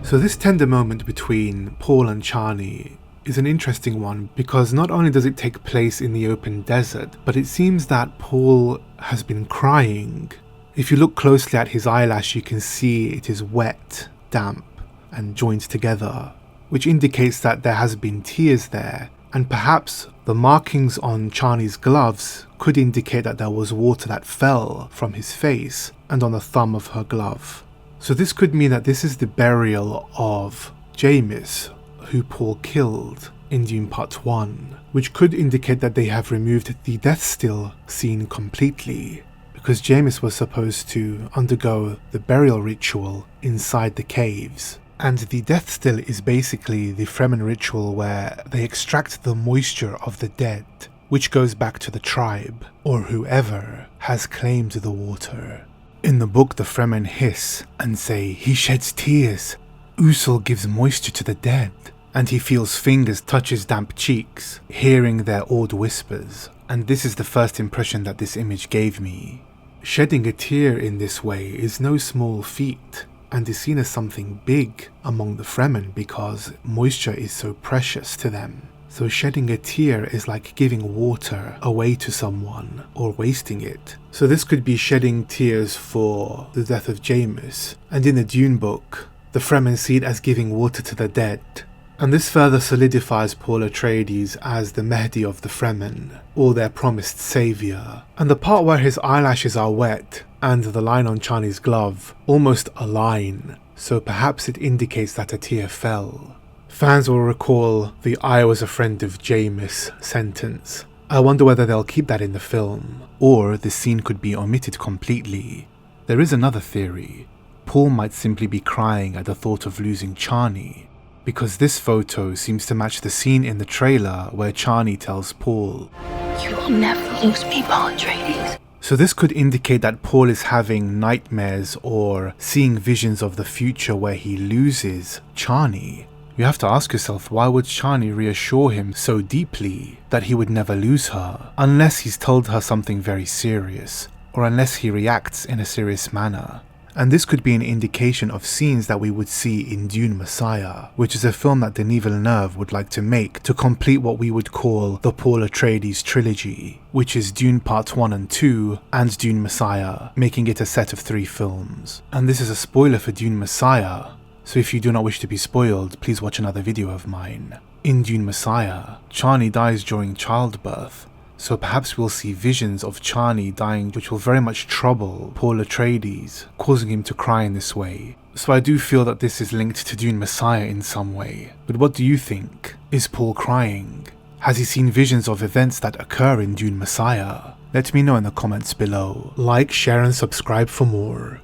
So this tender moment between Paul and Chani is an interesting one because not only does it take place in the open desert, but it seems that Paul has been crying. If you look closely at his eyelash, you can see it is wet, damp, and joined together, which indicates that there has been tears there, and perhaps the markings on Chani's gloves could indicate that there was water that fell from his face and on the thumb of her glove. So this could mean that this is the burial of Jamis, who Paul killed in Dune Part 1, which could indicate that they have removed the death still scene completely, because Jamis was supposed to undergo the burial ritual inside the caves. And the death still is basically the Fremen ritual where they extract the moisture of the dead, which goes back to the tribe, or whoever has claimed the water. In the book, the Fremen hiss and say, "He sheds tears. Usul gives moisture to the dead." And he feels fingers touch his damp cheeks, hearing their awed whispers. And this is the first impression that this image gave me. Shedding a tear in this way is no small feat, and is seen as something big among the Fremen because moisture is so precious to them. So shedding a tear is like giving water away to someone or wasting it. So this could be shedding tears for the death of Jamis, and in the Dune book, the Fremen see it as giving water to the dead. And this further solidifies Paul Atreides as the Mahdi of the Fremen, or their promised saviour. And the part where his eyelashes are wet, and the line on Chani's glove, almost align, so perhaps it indicates that a tear fell. Fans will recall the "I was a friend of Jamis" sentence. I wonder whether they'll keep that in the film, or the scene could be omitted completely. There is another theory. Paul might simply be crying at the thought of losing Chani, because this photo seems to match the scene in the trailer where Chani tells Paul, "You will never lose me, Paul Atreides." So this could indicate that Paul is having nightmares or seeing visions of the future where he loses Chani. You have to ask yourself, why would Chani reassure him so deeply that he would never lose her, unless he's told her something very serious, or unless he reacts in a serious manner. And this could be an indication of scenes that we would see in Dune Messiah, which is a film that Denis Villeneuve would like to make to complete what we would call the Paul Atreides trilogy, which is Dune Part 1 and 2 and Dune Messiah, making it a set of 3 films. And this is a spoiler for Dune Messiah, so if you do not wish to be spoiled, please watch another video of mine. In Dune Messiah, Chani dies during childbirth, so perhaps we'll see visions of Chani dying which will very much trouble Paul Atreides, causing him to cry in this way. So I do feel that this is linked to Dune Messiah in some way. But what do you think? Is Paul crying? Has he seen visions of events that occur in Dune Messiah? Let me know in the comments below. Like, share and subscribe for more.